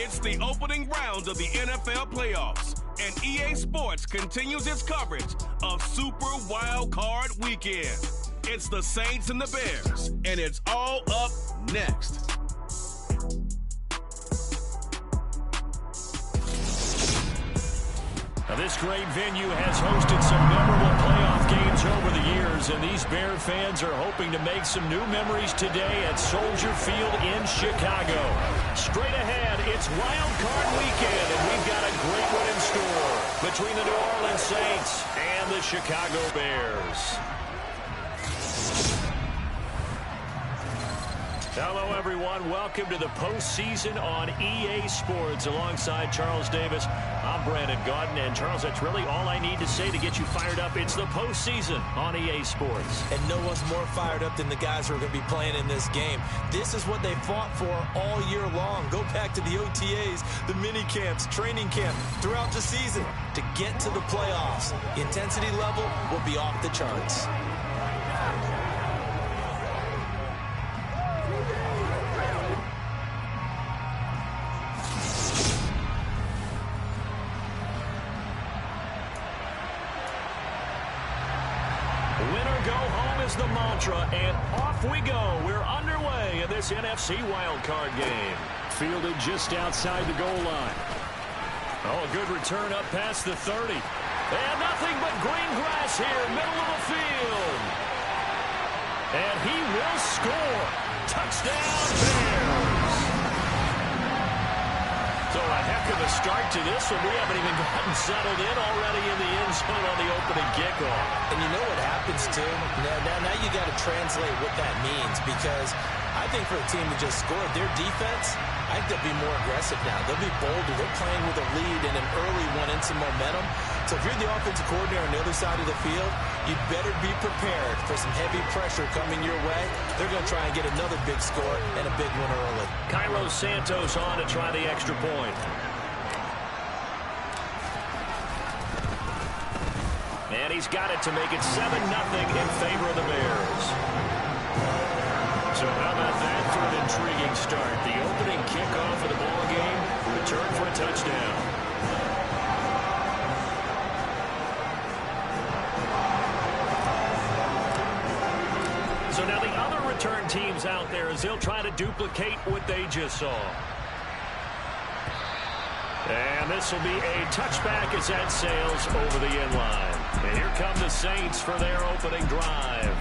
It's the opening round of the NFL playoffs, and EA Sports continues its coverage of Super Wild Card Weekend. It's the Saints and the Bears, and it's all up next. Now, this great venue has hosted some memorable playoff games over the years, and these Bear fans are hoping to make some new memories today at Soldier Field in Chicago. Straight ahead, it's Wild Card Weekend, and we've got a great one in store between the New Orleans Saints and the Chicago Bears. Hello, everyone. Welcome to the postseason on EA Sports. Alongside Charles Davis, I'm Brandon Gaudin. And, Charles, that's really all I need to say to get you fired up. It's the postseason on EA Sports. And no one's more fired up than the guys who are going to be playing in this game. This is what they fought for all year long. Go back to the OTAs, the mini camps, training camp, throughout the season to get to the playoffs. The intensity level will be off the charts. The mantra, and off we go. We're underway in this NFC wildcard game. Fielded just outside the goal line. Oh, a good return up past the 30. And nothing but green grass here, middle of the field. And he will score. Touchdown, Bears. So a heck of a start to this one. We haven't even gotten settled in already in the end zone on the opening kickoff. And you know what happens, too? Now you got to translate what that means, because I think for a team that just scored, their defense, I think they'll be more aggressive now. They'll be bolder. They're playing with a lead and an early one and some momentum. So if you're the offensive coordinator on the other side of the field, you'd better be prepared for some heavy pressure coming your way. They're going to try and get another big score and a big one early. Cairo Santos on to try the extra point. And he's got it to make it 7-0 in favor of the Bears. So how about that for an intriguing start? The opening kickoff of the ball game, return for a touchdown. So now the other return teams out there as they'll try to duplicate what they just saw. And this will be a touchback as that sails over the end line. And here come the Saints for their opening drive.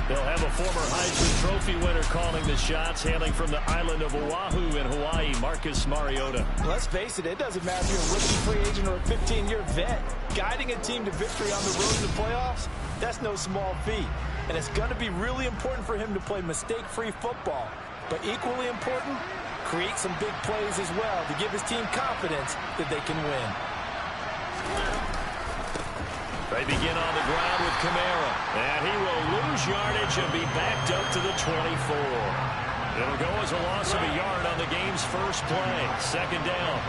They'll have a former Heisman Trophy winner calling the shots, hailing from the island of Oahu in Hawaii, Marcus Mariota. Let's face it, it doesn't matter if you're a rookie free agent or a 15-year vet. Guiding a team to victory on the road to the playoffs, that's no small feat. And it's going to be really important for him to play mistake-free football. But equally important, create some big plays as well to give his team confidence that they can win. They begin on the ground with Kamara. And he will lose yardage and be backed up to the 24. It'll go as a loss of a yard on the game's first play. Second down.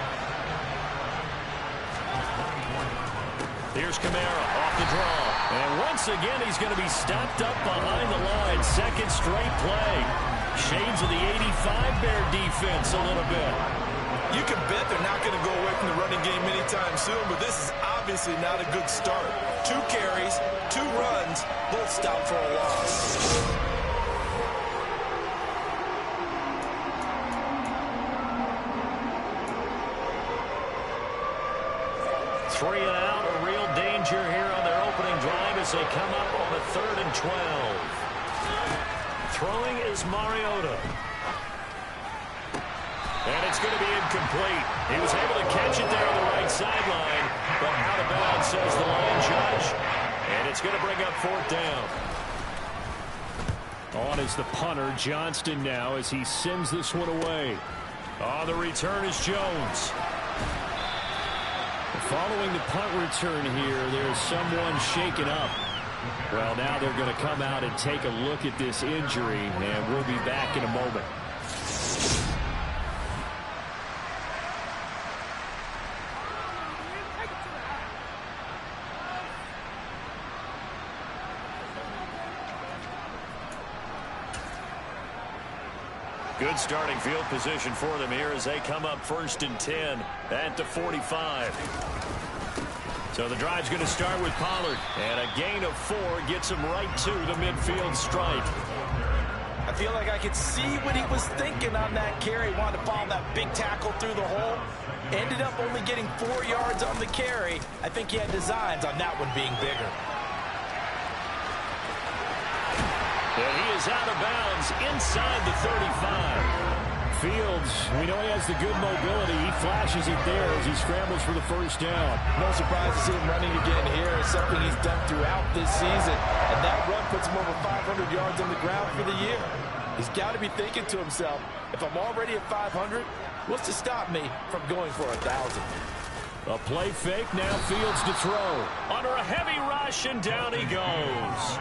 Here's Kamara off the draw. And once again, he's going to be stopped up behind the line. Second straight play. Shades of the 85 Bear defense a little bit. You can bet they're not going to go away from the running game anytime soon, but this is obviously not a good start. 2 carries, 2 runs, both stopped for a loss. 3 and out, a real danger here on their opening drive as they come up on a 3rd and 12. Throwing is Mariota. And it's going to be incomplete. He was able to catch it there on the right sideline, but out of bounds, says the line judge. And it's going to bring up 4th down. On is the punter, Johnston, now as he sends this one away. On the return is Jones. Following the punt return here, there's someone shaken up. Well, now they're going to come out and take a look at this injury, and we'll be back in a moment. Good starting field position for them here as they come up 1st and 10 at the 45. So the drive's going to start with Pollard. And a gain of 4 gets him right to the midfield stripe. I feel like I could see what he was thinking on that carry. Wanted to follow that big tackle through the hole. Ended up only getting 4 yards on the carry. I think he had designs on that one being bigger. And he is out of bounds inside the 35. Fields, we know he has the good mobility. He flashes it there as he scrambles for the first down. No surprise to see him running again here. It's something he's done throughout this season. And that run puts him over 500 yards on the ground for the year. He's got to be thinking to himself, if I'm already at 500, what's to stop me from going for 1,000? A play fake, now Fields to throw. Under a heavy rush, and down he goes.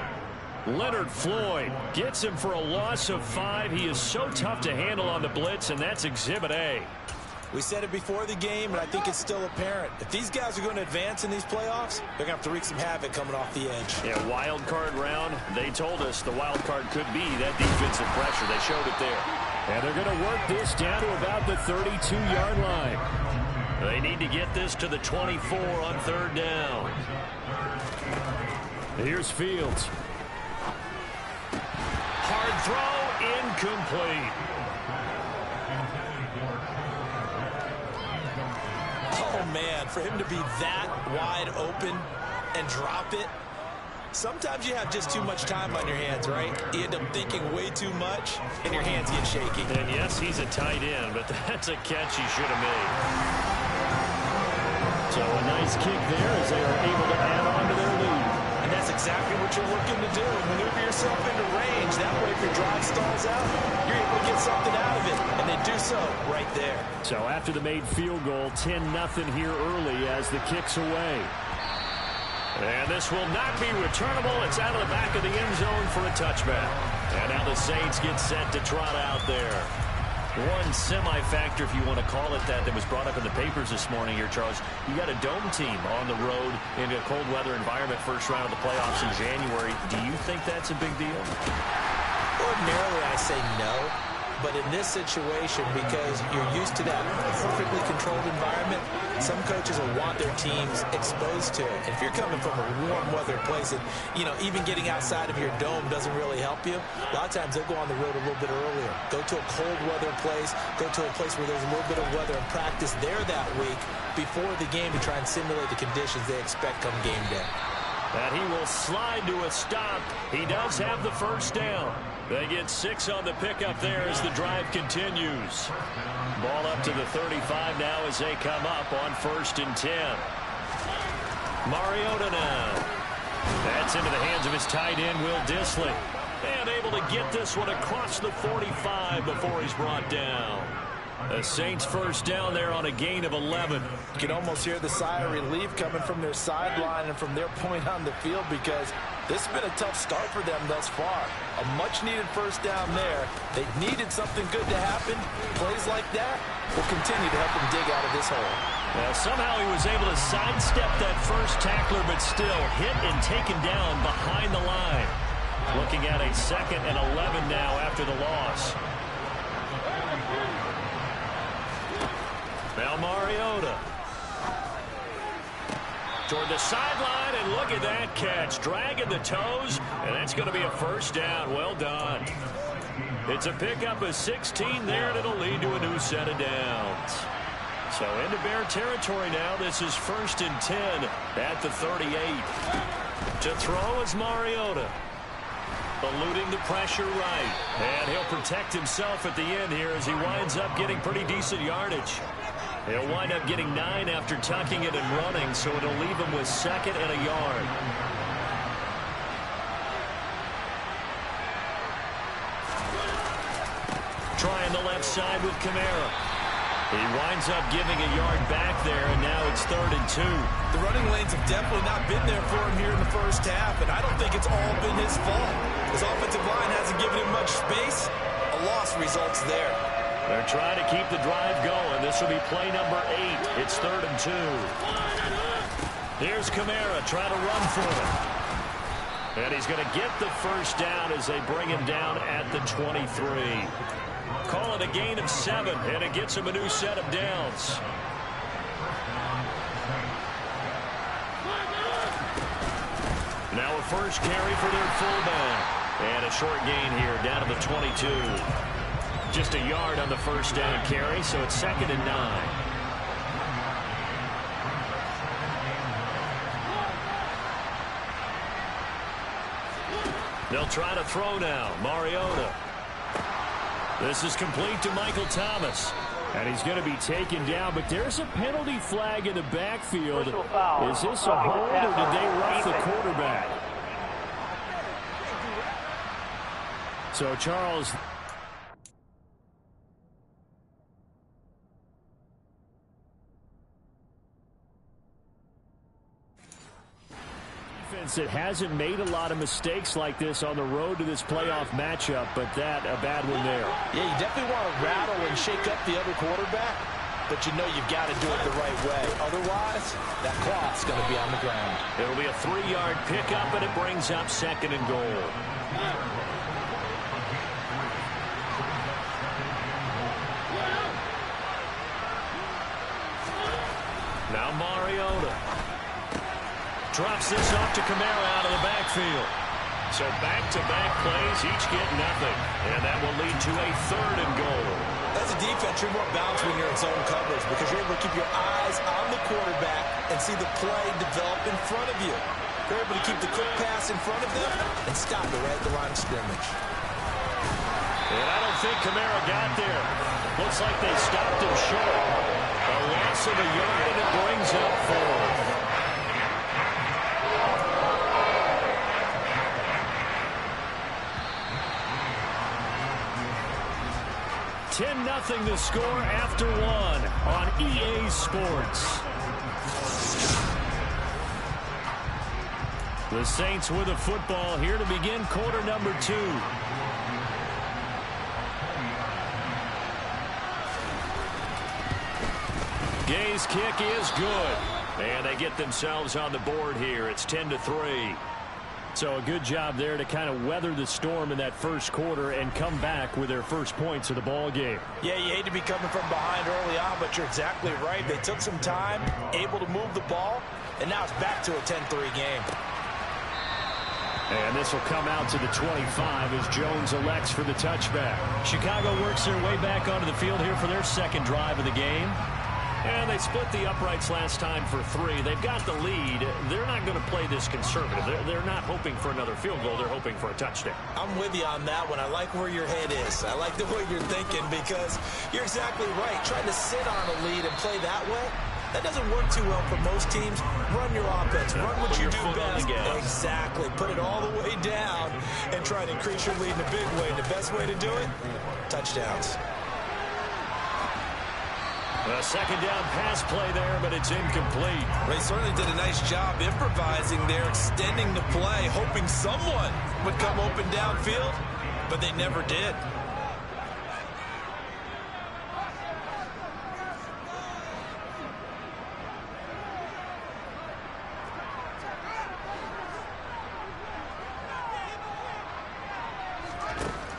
Leonard Floyd gets him for a loss of 5. He is so tough to handle on the blitz, and that's Exhibit A. We said it before the game, and I think it's still apparent. If these guys are going to advance in these playoffs, they're going to have to wreak some havoc coming off the edge. Yeah, wild card round. They told us the wild card could be that defensive pressure. They showed it there. And they're going to work this down to about the 32-yard line. They need to get this to the 24 on 3rd down. Here's Fields. Hard throw, incomplete. Oh, man, for him to be that wide open and drop it, sometimes you have just too much time on your hands, right? You end up thinking way too much, and your hands get shaky. And, yes, he's a tight end, but that's a catch he should have made. So a nice kick there as they are able to add on to their lead. And that's exactly what you're looking to do. Maneuver yourself into range. That way, if your drive stalls out, you're able to get something out of it. And they do so right there. So after the made field goal, 10-0 here early as the kick's away. And this will not be returnable. It's out of the back of the end zone for a touchback. And now the Saints get set to trot out there. One semi-factor, if you want to call it that was brought up in the papers this morning here, Charles. You got a dome team on the road in a cold weather environment, first round of the playoffs in January. Do you think that's a big deal? Ordinarily, I say no. But in this situation, because you're used to that perfectly controlled environment, some coaches will want their teams exposed to it. And if you're coming from a warm weather place and, even getting outside of your dome doesn't really help you, a lot of times they'll go on the road a little bit earlier. Go to a cold weather place, go to a place where there's a little bit of weather and practice there that week before the game to try and simulate the conditions they expect come game day. And he will slide to a stop. He does have the first down. They get 6 on the pickup there as the drive continues. Ball up to the 35 now as they come up on 1st and 10. Mariota now. That's into the hands of his tight end, Will Dissly. And able to get this one across the 45 before he's brought down. The Saints first down there on a gain of 11. You can almost hear the sigh of relief coming from their sideline and from their point on the field because this has been a tough start for them thus far. A much-needed first down there. They needed something good to happen. Plays like that will continue to help them dig out of this hole. Well, somehow he was able to sidestep that first tackler, but still hit and taken down behind the line. Looking at a 2nd and 11 now after the loss. Now Mariota toward the sideline, and look at that catch. Dragging the toes, and that's going to be a first down. Well done. It's a pickup of 16 there, and it'll lead to a new set of downs. So into Bear territory now. This is 1st and 10 at the 38. To throw is Mariota. Eluding the pressure right. And he'll protect himself at the end here as he winds up getting pretty decent yardage. He'll wind up getting 9 after tucking it and running, so it'll leave him with 2nd and a yard. Trying the left side with Kamara. He winds up giving a yard back there, and now it's 3rd and 2. The running lanes have definitely not been there for him here in the first half, and I don't think it's all been his fault. His offensive line hasn't given him much space. A loss results there. They're trying to keep the drive going. This will be play number 8. It's 3rd and 2. Here's Kamara trying to run for it. And he's going to get the first down as they bring him down at the 23. call it a gain of 7, and it gets them a new set of downs. Now a first carry for their fullback. And a short gain here, down to the 22. Just a yard on the first down carry, so it's 2nd and 9. They'll try to throw now. Mariota. This is complete to Michael Thomas. And he's going to be taken down, but there's a penalty flag in the backfield. Is this a hold, or did they rough the quarterback? So, Charles, defense that hasn't made a lot of mistakes like this on the road to this playoff matchup, but that, a bad one there. Yeah, you definitely want to rattle and shake up the other quarterback, but you know you've got to do it the right way. Otherwise, that cloth's going to be on the ground. It'll be a 3-yard pickup, and it brings up 2nd and goal. Now Mariota drops this off to Kamara out of the backfield. So back-to-back plays, each get nothing. And that will lead to a 3rd and goal. As a defense, you're more balanced when you're in zone coverage because you're able to keep your eyes on the quarterback and see the play develop in front of you. You're able to keep the quick pass in front of them and stop it right at the line of scrimmage. And I don't think Kamara got there. Looks like they stopped him short. A loss of a yard, and it brings up 4th. $10-0 the score after 1 on EA Sports. The Saints with a football here to begin quarter number 2. Gay's kick is good. And they get themselves on the board here. It's 10-3. So a good job there to kind of weather the storm in that first quarter and come back with their first points of the ball game. Yeah, you hate to be coming from behind early on, but you're exactly right. They took some time, able to move the ball, and now it's back to a 10-3 game. And this will come out to the 25 as Jones elects for the touchback. Chicago works their way back onto the field here for their second drive of the game. And they split the uprights last time for 3. They've got the lead. They're not going to play this conservative. They're not hoping for another field goal. They're hoping for a touchdown. I'm with you on that one. I like where your head is. I like the way you're thinking because you're exactly right. Trying to sit on a lead and play that way, that doesn't work too well for most teams. Run your offense. Run what you do best. Exactly. Put it all the way down and try to increase your lead in a big way. The best way to do it, touchdowns. A second down pass play there, but it's incomplete. They certainly did a nice job improvising there, extending the play, hoping someone would come open downfield, but they never did.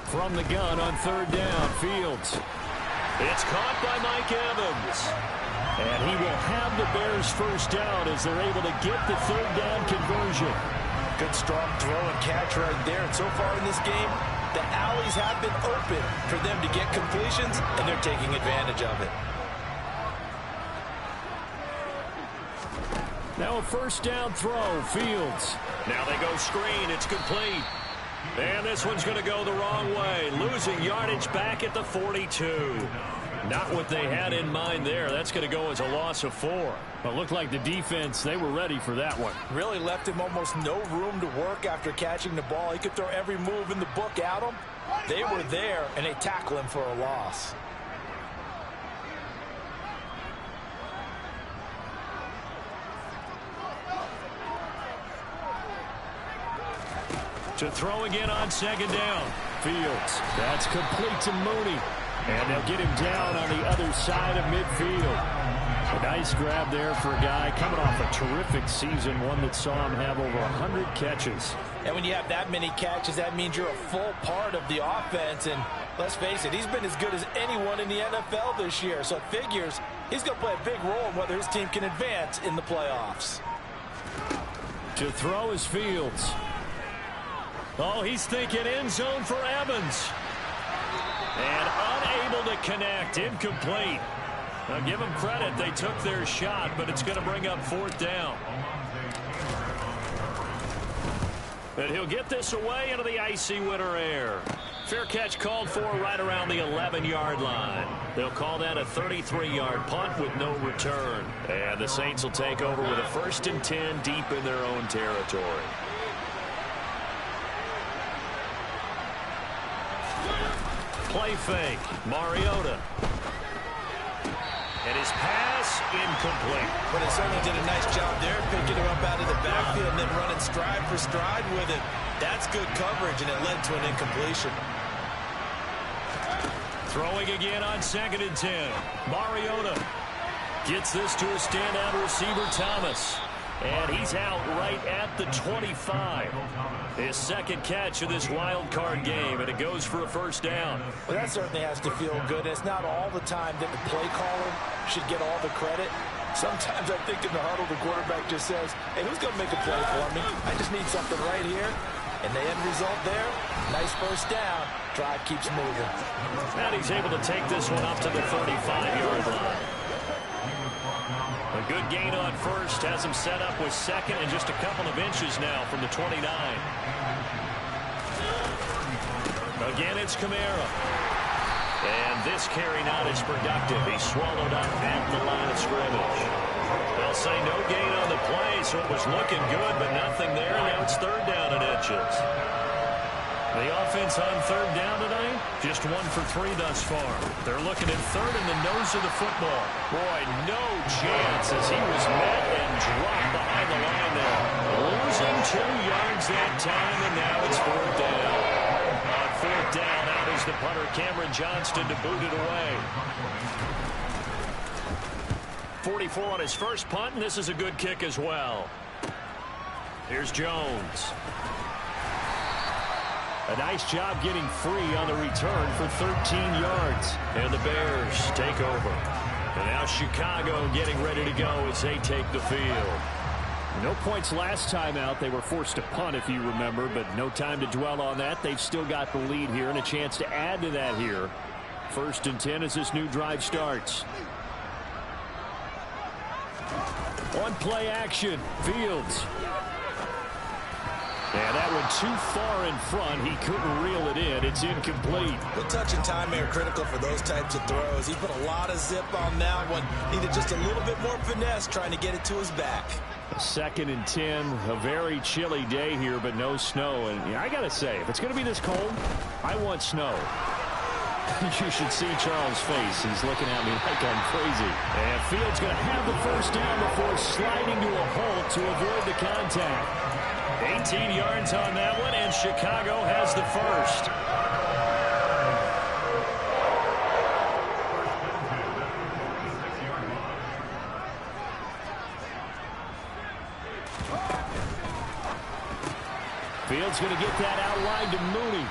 From the gun on 3rd down, Fields. It's caught by Mike Evans. And he will have the Bears first down as they're able to get the 3rd down conversion. Good strong throw and catch right there. And so far in this game, the alleys have been open for them to get completions, and they're taking advantage of it. Now a first down throw, Fields. Now they go screen, it's complete. And this one's going to go the wrong way. Losing yardage back at the 42. Not what they had in mind there. That's going to go as a loss of 4. But looked like the defense, they were ready for that one. Really left him almost no room to work after catching the ball. He could throw every move in the book at him. They were there, and they tackle him for a loss. To throw again on 2nd down. Fields. That's complete to Mooney. And they'll get him down on the other side of midfield. A nice grab there for a guy coming off a terrific season, one that saw him have over 100 catches. And when you have that many catches, that means you're a full part of the offense. And let's face it, he's been as good as anyone in the NFL this year. So it figures he's going to play a big role in whether his team can advance in the playoffs. To throw is Fields. Oh, he's thinking end zone for Evans. And unable to connect. Incomplete. Now give them credit. They took their shot, but it's going to bring up 4th down. And he'll get this away into the icy winter air. Fair catch called for right around the 11-yard line. They'll call that a 33-yard punt with no return. And the Saints will take over with a 1st and 10 deep in their own territory. Play fake. Mariota. And his pass incomplete. But it certainly did a nice job there, picking him up out of the backfield and then running stride for stride with it. That's good coverage, and it led to an incompletion. Throwing again on 2nd and 10. Mariota gets this to a standout receiver, Thomas. And he's out right at the 25. His 2nd catch of this wild card game, and it goes for a 1st down. Well, that certainly has to feel good. It's not all the time that the play caller should get all the credit. Sometimes I think in the huddle, the quarterback just says, hey, who's going to make a play for me? I just need something right here. And the end result there, nice 1st down. Drive keeps moving. And he's able to take this one up to the 35-yard line. A good gain on 1st, has him set up with 2nd and just a couple of inches now from the 29. Again, it's Kamara. And this carry not as productive. He's swallowed up at the line of scrimmage. They'll say no gain on the play, so it was looking good, but nothing there. Now it's 3rd down and inches. The offense on 3rd down tonight, just 1 for 3 thus far. They're looking at 3rd in the nose of the football. Boy, no chance as he was met and dropped behind the line there. Losing 2 yards that time, and now it's 4th down. On 4th down, out is the punter, Cameron Johnston, to boot it away. 44 on his first punt, and this is a good kick as well. Here's Jones. A nice job getting free on the return for 13 yards. And the Bears take over. And now Chicago getting ready to go as they take the field. No points last time out. They were forced to punt, if you remember, but no time to dwell on that. They've still got the lead here and a chance to add to that here. 1st and 10 as this new drive starts. On play action, Fields. And that one too far in front. He couldn't reel it in. It's incomplete. The touch and time are critical for those types of throws. He put a lot of zip on that one. Needed just a little bit more finesse trying to get it to his back. 2nd and 10. A very chilly day here, but no snow. And I got to say, if it's going to be this cold, I want snow. You should see Charles' face. He's looking at me like I'm crazy. And Fields going to have the 1st down before sliding to a halt to avoid the contact. 18 yards on that one, and Chicago has the 1st. Fields going to get that outline to Mooney.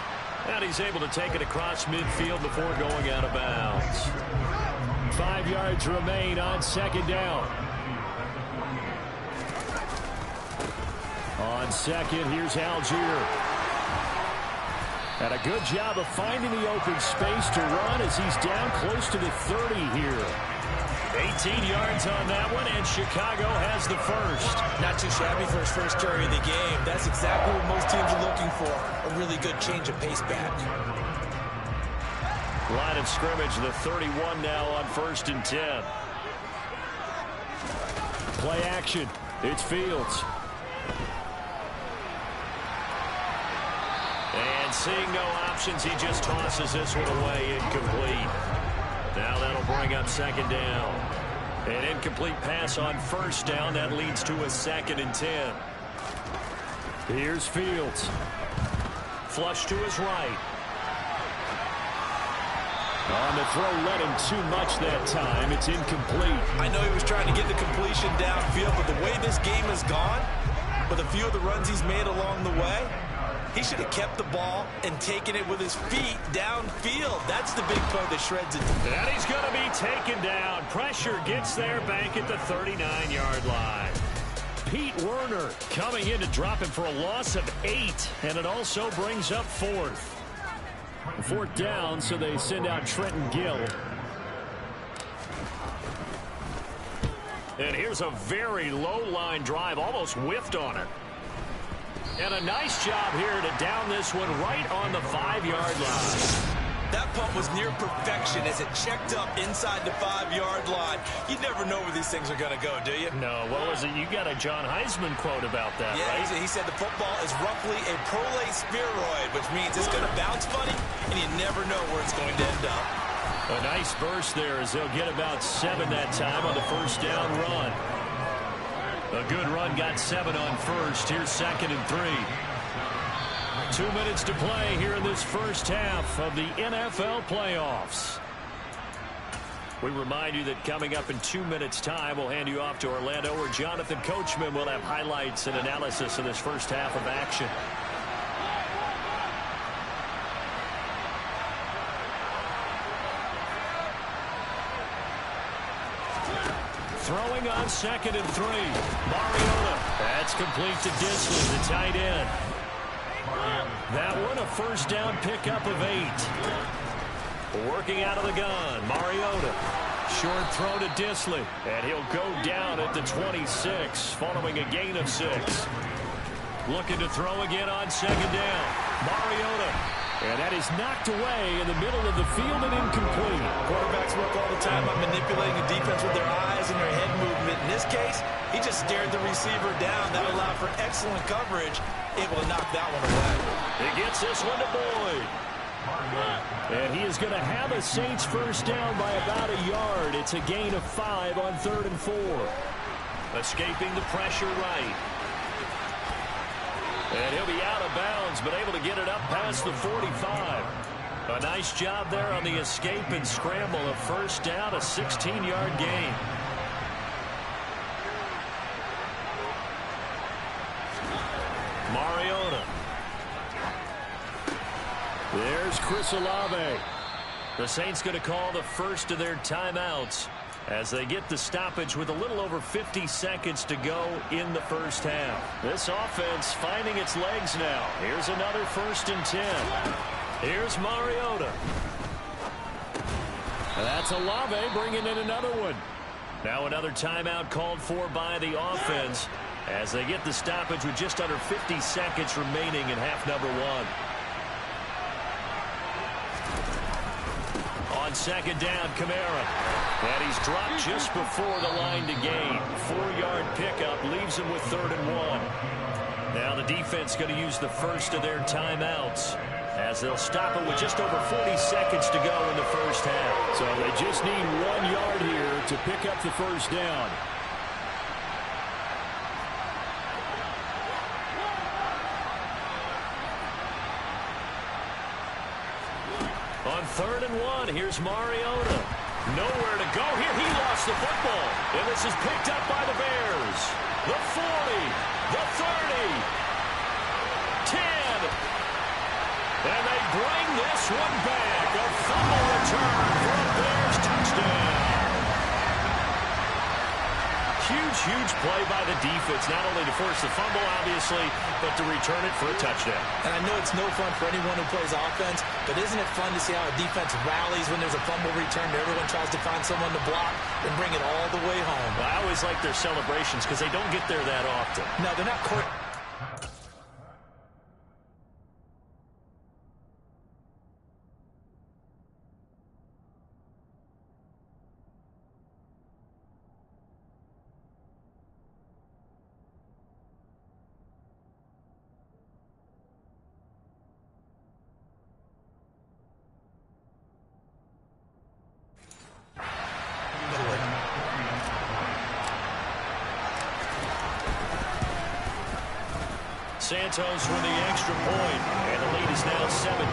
And he's able to take it across midfield before going out of bounds. 5 yards remain on 2nd down. On 2nd, here's Algier. And a good job of finding the open space to run as he's down close to the 30 here. 18 yards on that one, and Chicago has the 1st. Not too shabby for his first carry of the game. That's exactly what most teams are looking for. A really good change of pace back. Line of scrimmage, the 31 now on 1st and 10. Play action. It's Fields. And seeing no options, he just tosses this one away, incomplete. Now that'll bring up 2nd down. An incomplete pass on 1st down. That leads to a 2nd and 10. Here's Fields. Flush to his right. On the throw, led him too much that time. It's incomplete. I know he was trying to get the completion downfield, but the way this game has gone, with a few of the runs he's made along the way, he should have kept the ball and taken it with his feet downfield. That's the big play that shreds it. And he's going to be taken down. Pressure gets there back at the 39-yard line. Pete Werner coming in to drop him for a loss of 8, and it also brings up 4th. 4th down, so they send out Trenton Gill. And here's a very low-line drive, almost whiffed on it. And a nice job here to down this one right on the 5-yard line. That punt was near perfection as it checked up inside the 5-yard line. You never know where these things are going to go, do you? No, what was it? You got a John Heisman quote about that, right? Yeah, he said the football is roughly a prolate spheroid, which means it's going to bounce funny, and you never know where it's going to end up. A nice burst there as they'll get about 7 that time on the first down run. A good run, got 7 on first. Here's 2nd and 3. 2 minutes to play here in this first half of the NFL playoffs. We remind you that coming up in 2 minutes' time, we'll hand you off to Orlando, where Jonathan Coachman will have highlights and analysis of this first half of action. Throwing on 2nd and 3. Mariota. That's complete to Disley, the tight end. That one a first down pickup of 8. Working out of the gun. Mariota. Short throw to Disley. And he'll go down at the 26 following a gain of 6. Looking to throw again on 2nd down. Mariota. And that is knocked away in the middle of the field and incomplete. Quarterbacks work all the time on manipulating the defense with their eyes and their head movement. In this case, he just stared the receiver down. That allowed for excellent coverage. Able to knock that one away. He gets this one to Boyd. And he is going to have a Saints first down by about a yard. It's a gain of 5 on 3rd and 4. Escaping the pressure right. And he'll be out of bounds, but able to get it up past the 45. A nice job there on the escape and scramble. A first down, a 16-yard gain. Mariota. There's Chris Olave. The Saints going to call the first of their timeouts as they get the stoppage with a little over 50 seconds to go in the first half. This offense finding its legs now. Here's another 1st and 10. Here's Mariota. That's Olave bringing in another one. Now another timeout called for by the offense as they get the stoppage with just under 50 seconds remaining in half number 1. On 2nd down, Kamara. And he's dropped just before the line to gain. 4-yard pickup leaves him with 3rd and 1. Now the defense going to use the first of their timeouts as they'll stop it with just over 40 seconds to go in the first half. So they just need 1 yard here to pick up the first down. On 3rd and 1, here's Mariota. Nowhere to go here. He lost the football. And this is picked up by the Bears. The 40, the 30, 10. And they bring this one back. A fumble return for a Bears touchdown. Huge play by the defense, not only to force the fumble, obviously, but to return it for a touchdown. And I know it's no fun for anyone who plays offense, but isn't it fun to see how a defense rallies when there's a fumble return? Everyone tries to find someone to block and bring it all the way home. Well, I always like their celebrations because they don't get there that often. No, they're not court. Santos with the extra point, and the lead is now 17-3.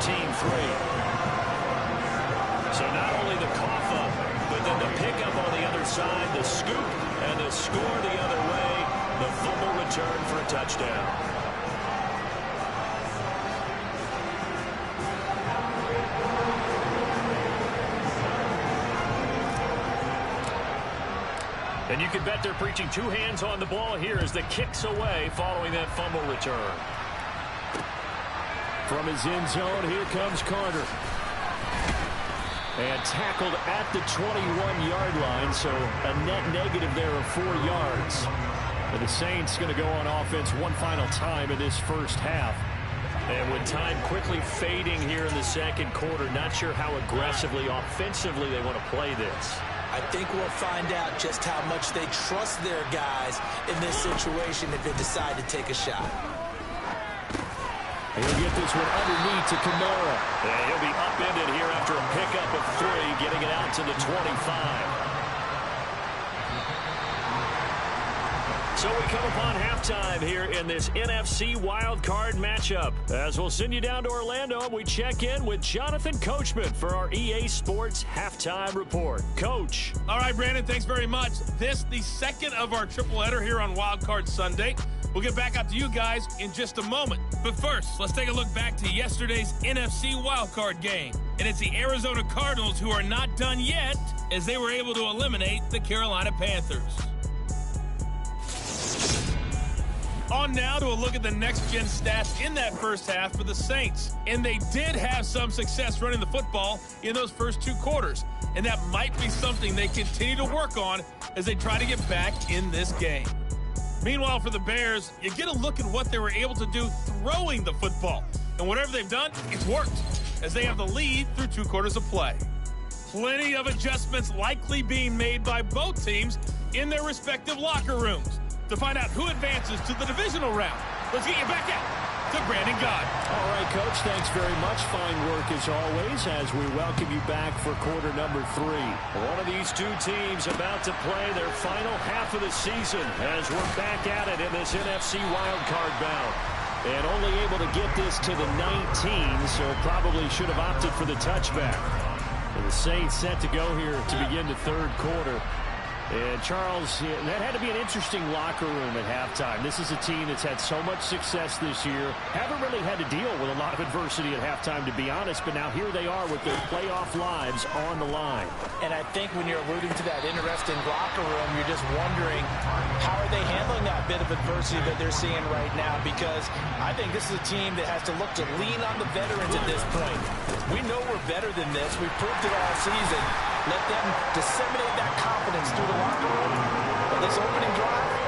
So not only the cough up, but then the pickup on the other side, the scoop, and the score the other way. The fumble return for a touchdown. And you can bet they're preaching two hands on the ball here as the kick's away following that fumble return. From his end zone, here comes Carter. And tackled at the 21-yard line, so a net negative there of 4 yards. And the Saints going to go on offense one final time in this first half. And with time quickly fading here in the second quarter, not sure how aggressively, offensively they want to play this. I think we'll find out just how much they trust their guys in this situation if they decide to take a shot. He'll get this one underneath to Kamara. And he'll be upended here after a pickup of 3, getting it out to the 25. So we come upon halftime here in this NFC wildcard matchup. As we'll send you down to Orlando, and we check in with Jonathan Coachman for our EA Sports Halftime Report. Coach. All right, Brandon, thanks very much. This, the second of our triple header here on Wildcard Sunday. We'll get back up to you guys in just a moment. But first, let's take a look back to yesterday's NFC wildcard game. And it's the Arizona Cardinals who are not done yet as they were able to eliminate the Carolina Panthers. On now to a look at the next-gen stats in that first half for the Saints. And they did have some success running the football in those first 2 quarters. And that might be something they continue to work on as they try to get back in this game. Meanwhile, for the Bears, you get a look at what they were able to do throwing the football. And whatever they've done, it's worked, as they have the lead through 2 quarters of play. Plenty of adjustments likely being made by both teams in their respective locker rooms. To find out who advances to the divisional round, let's get you back out to Brandon Gaudin. All right, Coach, thanks very much. Fine work as always as we welcome you back for quarter number 3. One of these two teams about to play their final half of the season as we're back at it in this NFC wildcard bout. And only able to get this to the 19, so probably should have opted for the touchback. And the Saints set to go here to begin the third quarter. And, Charles, that had to be an interesting locker room at halftime. This is a team that's had so much success this year. Haven't really had to deal with a lot of adversity at halftime, to be honest. But now here they are with their playoff lives on the line. And I think when you're alluding to that interesting locker room, you're just wondering how are they handling that bit of adversity that they're seeing right now? Because I think this is a team that has to look to lean on the veterans at this point. We know we're better than this. We've proved it all season. Let them disseminate that confidence through the locker room on this opening drive.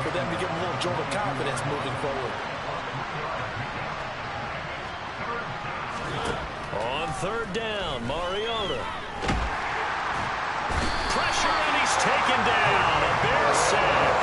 For them to give them a little jolt of confidence moving forward. On third down, Mariota. Pressure, and he's taken down. A Bear sack.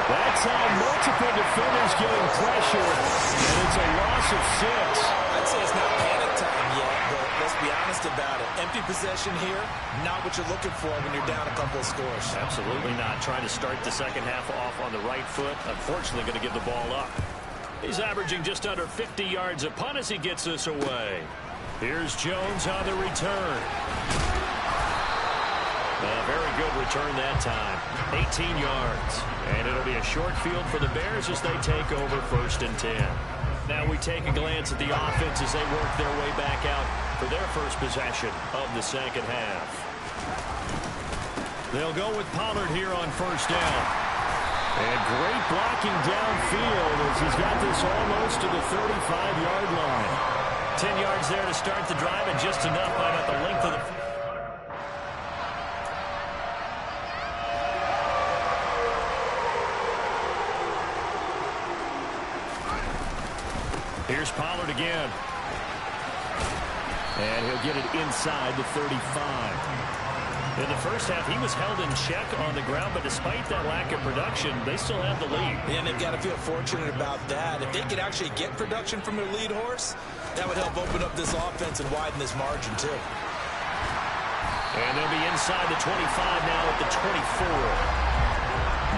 That time, multiple defenders getting pressure, and it's a loss of 6. I'd say it's not panic time yet, but let's be honest about it. Empty possession here, not what you're looking for when you're down a couple of scores. Absolutely not. Trying to start the second half off on the right foot. Unfortunately, going to give the ball up. He's averaging just under 50 yards a punt as he gets this away. Here's Jones on the return. A very good return that time. 18 yards. And it'll be a short field for the Bears as they take over 1st and 10. Now we take a glance at the offense as they work their way back out for their first possession of the second half. They'll go with Pollard here on first down. And great blocking downfield as he's got this almost to the 35-yard line. 10 yards there to start the drive, and just enough by about the length of the... Here's Pollard again. And he'll get it inside the 35. In the first half, he was held in check on the ground, but despite that lack of production, they still have the lead. And they've got to feel fortunate about that. If they could actually get production from their lead horse, that would help open up this offense and widen this margin, too. And they'll be inside the 25 now at the 24.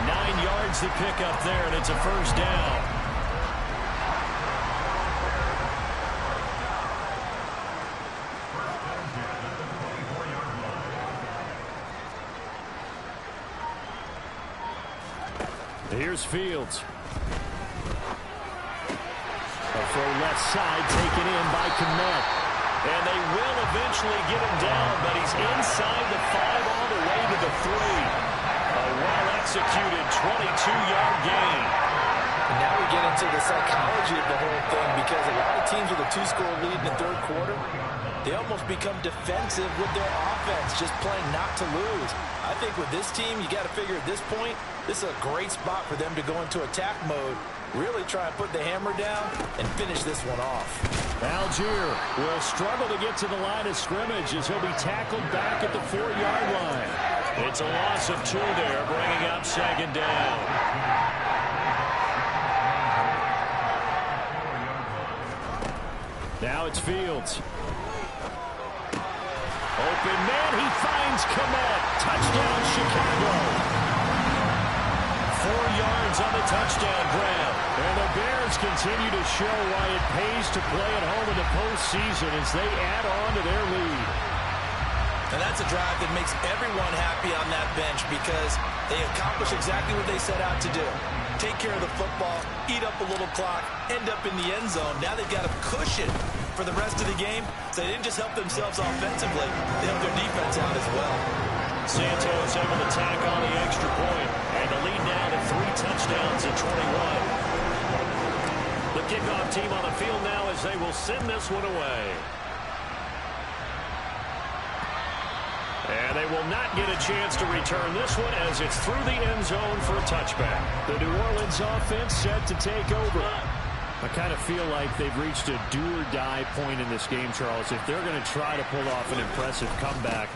9 yards to pick up there, and it's a first down. Here's Fields. A throw left side taken in by Kmet. And they will eventually get him down, but he's inside the 5 all the way to the 3. A well-executed 22-yard gain. And now we get into the psychology of the whole thing, because a lot of teams with a 2-score lead in the third quarter, they almost become defensive with their offense, just playing not to lose. I think with this team, you got to figure at this point, this is a great spot for them to go into attack mode, really try and put the hammer down and finish this one off. Algier will struggle to get to the line of scrimmage as he'll be tackled back at the 4-yard line. It's a loss of 2 there, bringing up second down. Now it's Fields. Open man, he finds Kmet. Touchdown, Chicago. 4 yards on the touchdown grab. And the Bears continue to show why it pays to play at home in the postseason as they add on to their lead. And that's a drive that makes everyone happy on that bench, because they accomplish exactly what they set out to do. Take care of the football, eat up a little clock, end up in the end zone. Now they've got a cushion for the rest of the game, so they didn't just help themselves offensively, they helped their defense out as well. Santos able to tack on the extra point, and the lead now to 3 touchdowns at 21. The kickoff team on the field now as they will send this one away. And they will not get a chance to return this one as it's through the end zone for a touchback. The New Orleans offense set to take over. I kind of feel like they've reached a do-or-die point in this game, Charles. If they're going to try to pull off an impressive comeback,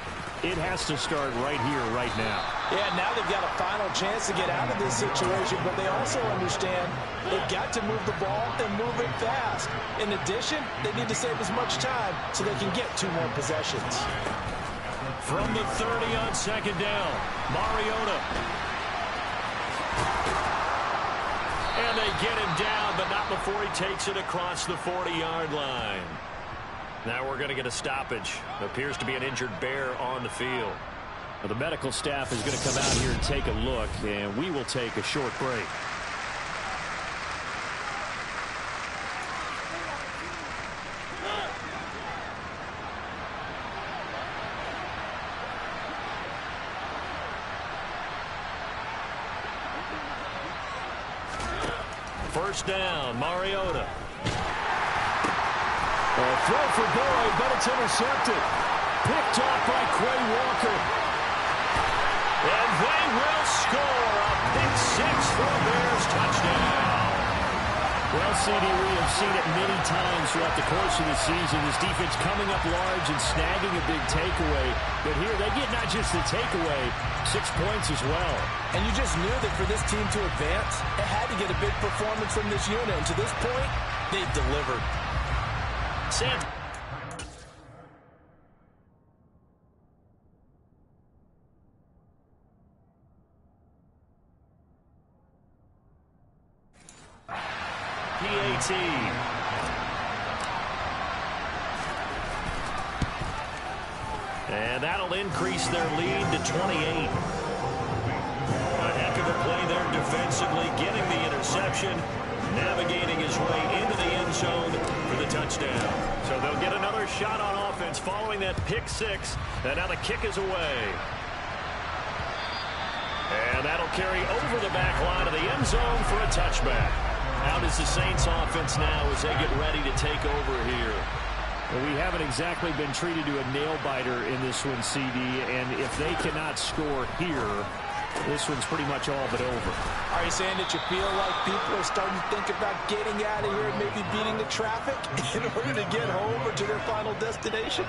it has to start right here, right now. Yeah, now they've got a final chance to get out of this situation, but they also understand they've got to move the ball and move it fast. In addition, they need to save as much time so they can get 2 more possessions. From the 30 on second down, Mariota. And they get him down, but not before he takes it across the 40-yard line. Now we're going to get a stoppage. Appears to be an injured Bear on the field. Well, the medical staff is going to come out here and take a look, and we will take a short break. First down, Mariota. A throw for Boyd, but it's intercepted. Picked off by Quay Walker. And they will score a pick-6 for a Bears touchdown. Well, CD, we have seen it many times throughout the course of the season. This defense coming up large and snagging a big takeaway. But here they get not just the takeaway, 6 points as well. And you just knew that for this team to advance, it had to get a big performance from this unit. And to this point, they've delivered. Santos. PAT. And that'll increase their lead to 28. A heck of a play there defensively, getting the interception, navigating his way into the end zone for the touchdown. So they'll get another shot on offense following that pick-6, and now the kick is away. And that'll carry over the back line of the end zone for a touchback. Out is the Saints offense now as they get ready to take over here. Well, we haven't exactly been treated to a nail-biter in this one, CD, and if they cannot score here, this one's pretty much all but over. Are you saying that you feel like people are starting to think about getting out of here and maybe beating the traffic in order to get home or to their final destination?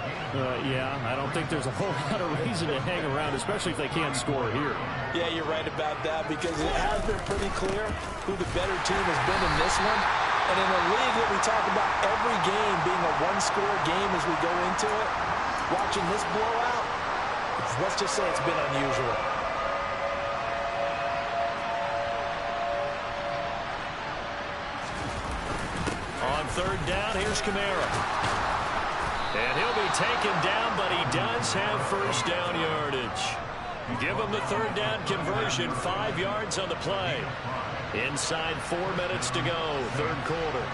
Yeah, I don't think there's a whole lot of reason to hang around, especially if they can't score here. Yeah, you're right about that, because it has been pretty clear who the better team has been in this one. And in a league that we talk about every game being a one-score game as we go into it, watching this blowout, let's just say it's been unusual. On third down, here's Kamara. And he'll be taken down, but he does have first down yardage. Give him the third down conversion, 5 yards on the play. Inside 4 minutes to go, third quarter.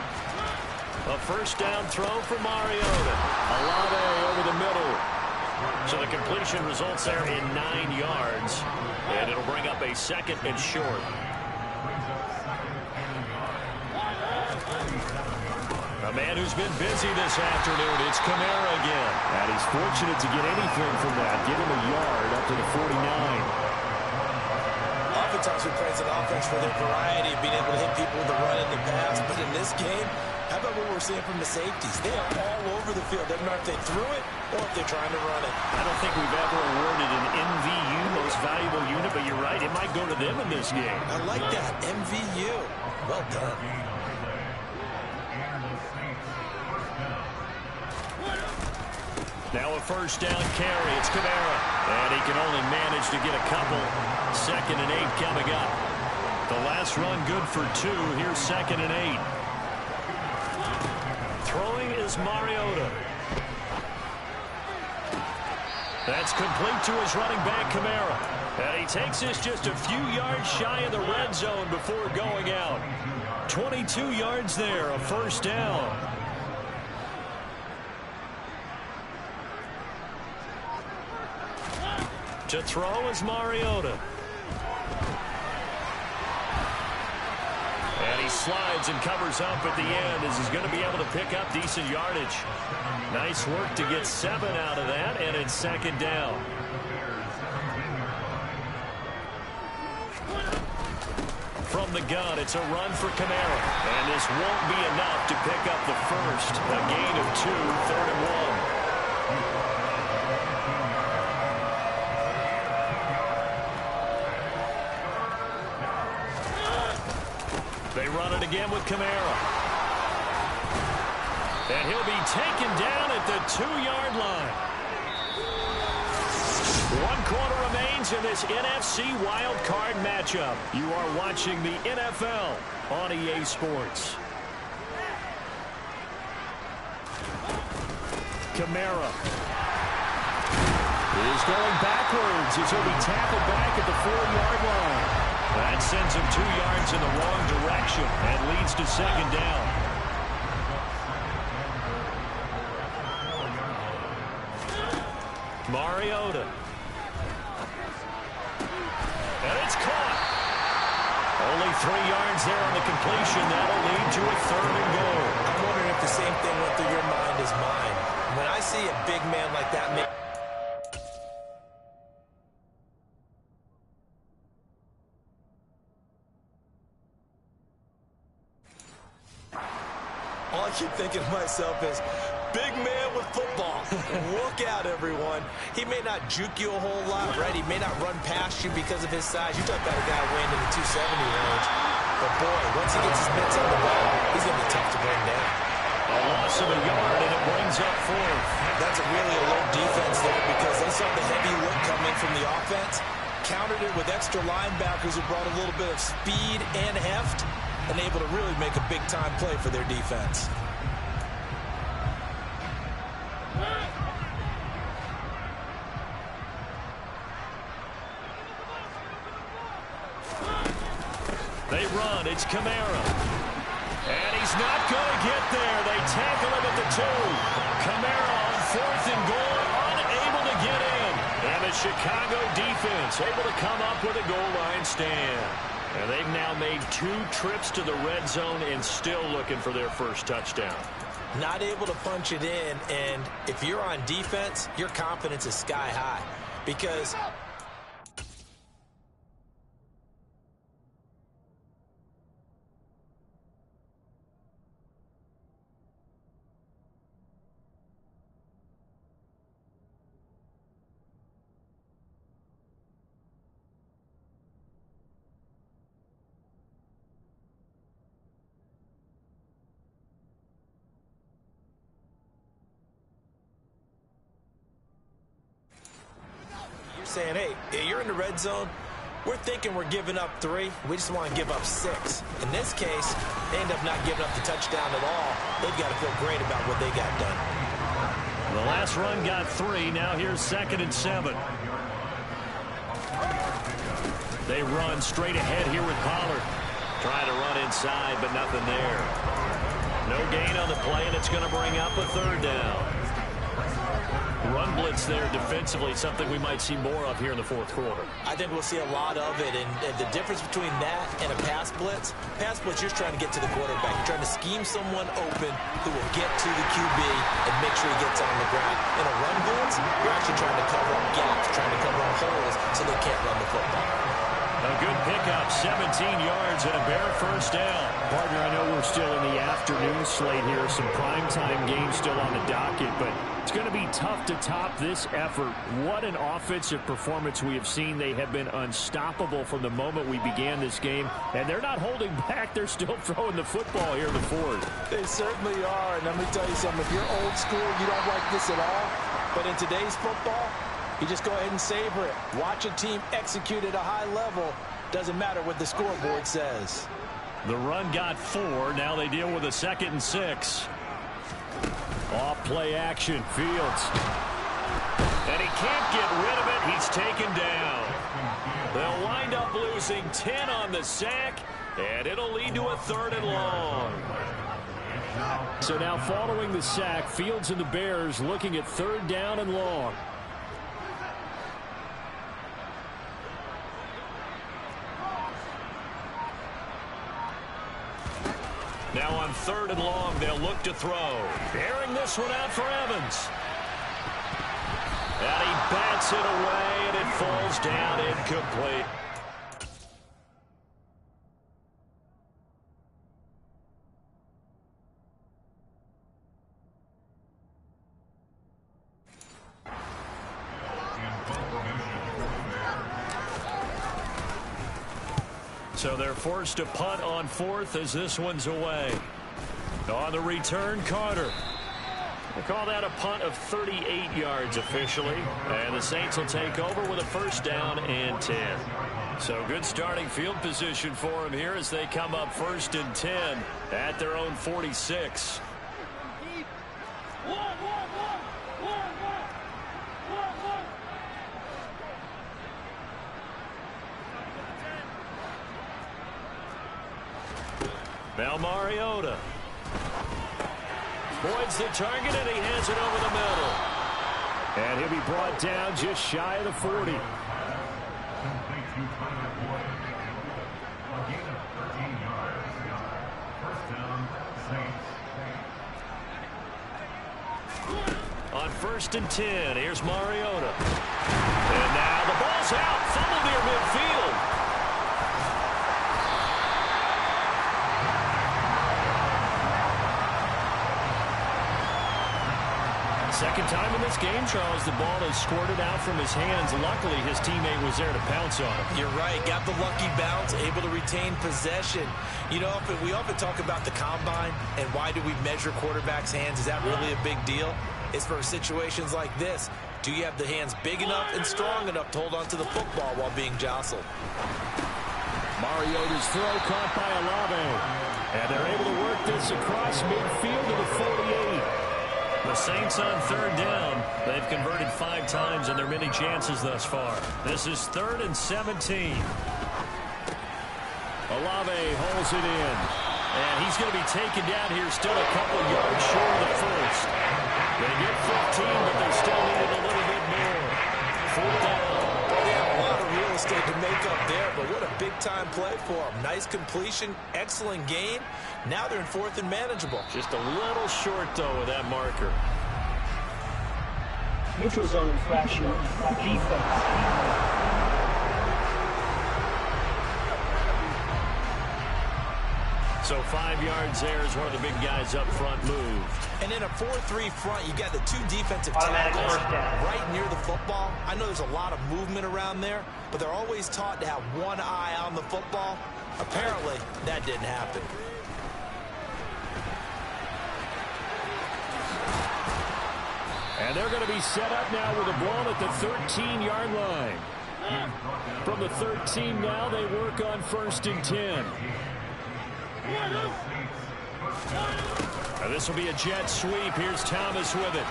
A first down throw for Mariota. Olave over the middle. So the completion results there in 9 yards. And it'll bring up a second and short. A man who's been busy this afternoon, it's Kamara again. And he's fortunate to get anything from that. Give him a yard up to the 49. Oftentimes we praise an offense for their variety of being able to hit people with the run and the pass. But in this game, how about what we're seeing from the safeties? They are all over the field. Doesn't matter if they threw it or if they're trying to run it. I don't think we've ever awarded an MVU, most valuable unit, but you're right, it might go to them in this game. I like that, MVU. Well done. Now a first down carry. It's Kamara. And he can only manage to get a couple. 2nd and 8 coming up. The last run good for 2. Here's 2nd and 8. Throwing is Mariota. That's complete to his running back, Kamara. And he takes this just a few yards shy of the red zone before going out. 22 yards there, a first down. To throw is Mariota. And he slides and covers up at the end as he's going to be able to pick up decent yardage. Nice work to get 7 out of that, and it's 2nd down. From the gun, it's a run for Kamara. And this won't be enough to pick up the first. A gain of 2, 3rd and 1. They run it again with Kamara. And he'll be taken down at the 2-yard line. 1 quarter remains in this NFC Wild Card matchup. You are watching the NFL on EA Sports. Kamara is going backwards as he'll be tackled back at the 4-yard line. That sends him 2 yards in the wrong direction and leads to 2nd down. Mariota. And it's caught. Only 3 yards there on the completion. That'll lead to a 3rd and goal. I'm wondering if the same thing went through your mind as mine. When I see a big man like that make all I keep thinking to myself is, big man with football. Look out, everyone. He may not juke you a whole lot, right? He may not run past you because of his size. You talk about a guy weighing in the 270 range. But, boy, once he gets his mitts on the ball, he's going to be tough to bring down. A loss of a yard, and it brings up 4th. That's a really alert defense there because they saw the heavy look coming from the offense, countered it with extra linebackers who brought a little bit of speed and heft, and able to really make a big-time play for their defense. They run. It's Kamara. And he's not going to get there. They tackle him at the 2. Kamara on 4th and goal, unable to get in. And the Chicago defense able to come up with a goal line stand. And they've now made 2 trips to the red zone and still looking for their first touchdown. Not able to punch it in, and if you're on defense, your confidence is sky high because saying, hey, you're in the red zone. We're thinking we're giving up 3. We just want to give up 6. In this case, they end up not giving up the touchdown at all. They've got to feel great about what they got done. The last run got 3. Now here's 2nd and 7. They run straight ahead here with Pollard. Trying to run inside, but nothing there. No gain on the play, and it's going to bring up a 3rd down. Run blitz there defensively, something we might see more of here in the 4th quarter. I think we'll see a lot of it, and the difference between that and a pass blitz, you're just trying to get to the quarterback. You're trying to scheme someone open who will get to the QB and make sure he gets on the ground. In a run blitz, you're actually trying to cover up gaps, trying to cover up holes so they can't run the football. A good pickup, 17 yards and a Bear 1st down. Partner, I know we're still in the afternoon slate here. Some primetime games still on the docket, but it's going to be tough to top this effort. What an offensive performance we have seen. They have been unstoppable from the moment we began this game, and they're not holding back. They're still throwing the football here in the 4th. They certainly are, and let me tell you something. If you're old school, you don't like this at all, but in today's football, you just go ahead and savor it. Watch a team execute at a high level. Doesn't matter what the scoreboard says. The run got 4. Now they deal with a 2nd and 6. Off play action. Fields. And he can't get rid of it. He's taken down. They'll wind up losing 10 on the sack, and it'll lead to a 3rd and long. So now following the sack, Fields and the Bears looking at 3rd down and long. Now on 3rd and long, they'll look to throw. Airing this one out for Evans. And he bats it away, and it falls down incomplete. So they're forced to punt on 4th as this one's away. On the return, Carter. They call that a punt of 38 yards officially. And the Saints will take over with a 1st down and 10. So good starting field position for them here as they come up 1st and 10 at their own 46. Now Mariota. Boyd's the target, and he hands it over the middle. And he'll be brought down just shy of the 40. On 1st and 10, here's Mariota. And now the ball's out. Fumble near midfield. Second time in this game, Charles, the ball has squirted out from his hands. Luckily, his teammate was there to pounce on it. You're right. Got the lucky bounce, able to retain possession. You know, we often talk about the combine and why do we measure quarterbacks' hands. Is that really a big deal? It's for situations like this. Do you have the hands big enough and strong enough to hold on to the football while being jostled? Mariota's throw caught by Olave. And they're able to work this across midfield to the 48. The Saints on 3rd down. They've converted 5 times in their many chances thus far. This is 3rd and 17. Olave holds it in. And he's going to be taken down here still a couple yards short of the 1st. They get 15, but they still need a little bit more. 4th down. They have a lot of real estate to make up there, but what a big-time play for them. Nice completion, excellent gain. Now they're in 4th and manageable. Just a little short, though, with that marker. Neutral zone infraction, defense. So 5 yards there as one of the big guys up front moved. And in a 4-3 front, you got the 2 defensive tackles right near the football. I know there's a lot of movement around there, but they're always taught to have one eye on the football. Apparently, that didn't happen. And they're going to be set up now with a ball at the 13-yard line. From the 13 now, they work on 1st and 10. Now this will be a jet sweep. Here's Thomas with it.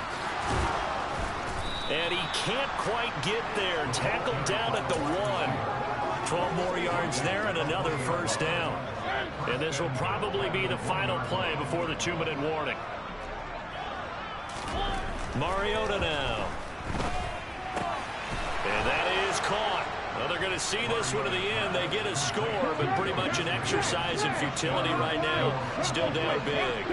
And he can't quite get there. Tackled down at the 1. 12 more yards there and another 1st down. And this will probably be the final play before the 2-minute warning. Mariota now. And that is caught. Well, they're going to see this one to the end. They get a score, but pretty much an exercise in futility right now. Still down big.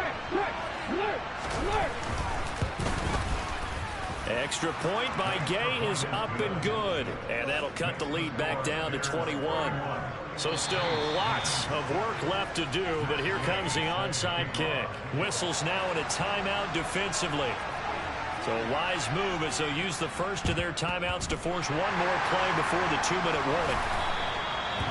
Extra point by Gay is up and good. And that'll cut the lead back down to 21. So still lots of work left to do, but here comes the onside kick. Whistles now in a timeout defensively. So a wise move as they'll use the first of their timeouts to force one more play before the 2-minute warning.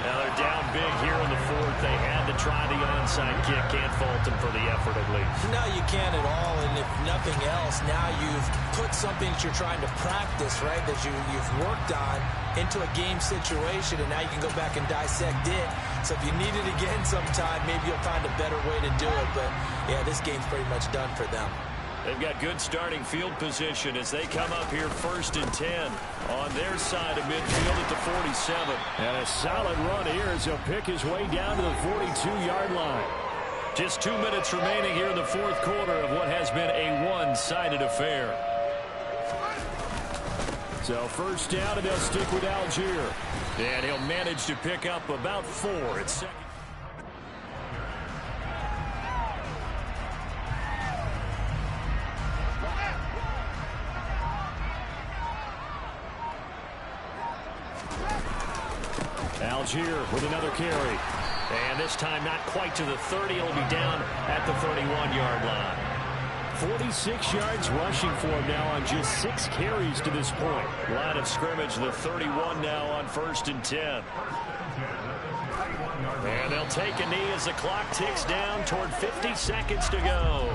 Now they're down big here in the 4th. They had to try the onside kick. Can't fault them for the effort at least. No, you can't at all. And if nothing else, now you've put something that you're trying to practice, right, that you've worked on into a game situation, and now you can go back and dissect it. So if you need it again sometime, maybe you'll find a better way to do it. But, yeah, this game's pretty much done for them. They've got good starting field position as they come up here 1st and 10 on their side of midfield at the 47. And a solid run here as he'll pick his way down to the 42-yard line. Just 2 minutes remaining here in the 4th quarter of what has been a one-sided affair. So 1st down, and they'll stick with Algier. And he'll manage to pick up about 4 at 2nd. Algier with another carry. And this time not quite to the 30. It'll be down at the 31-yard line. 46 yards rushing for him now on just 6 carries to this point. Line of scrimmage, the 31 now on 1st and 10. And they'll take a knee as the clock ticks down toward 50 seconds to go.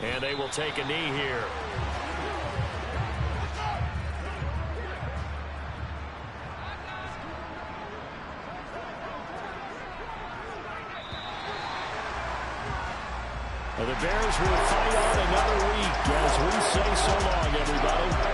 And they will take a knee here. Well, the Bears will fight on another week as we say so long, everybody.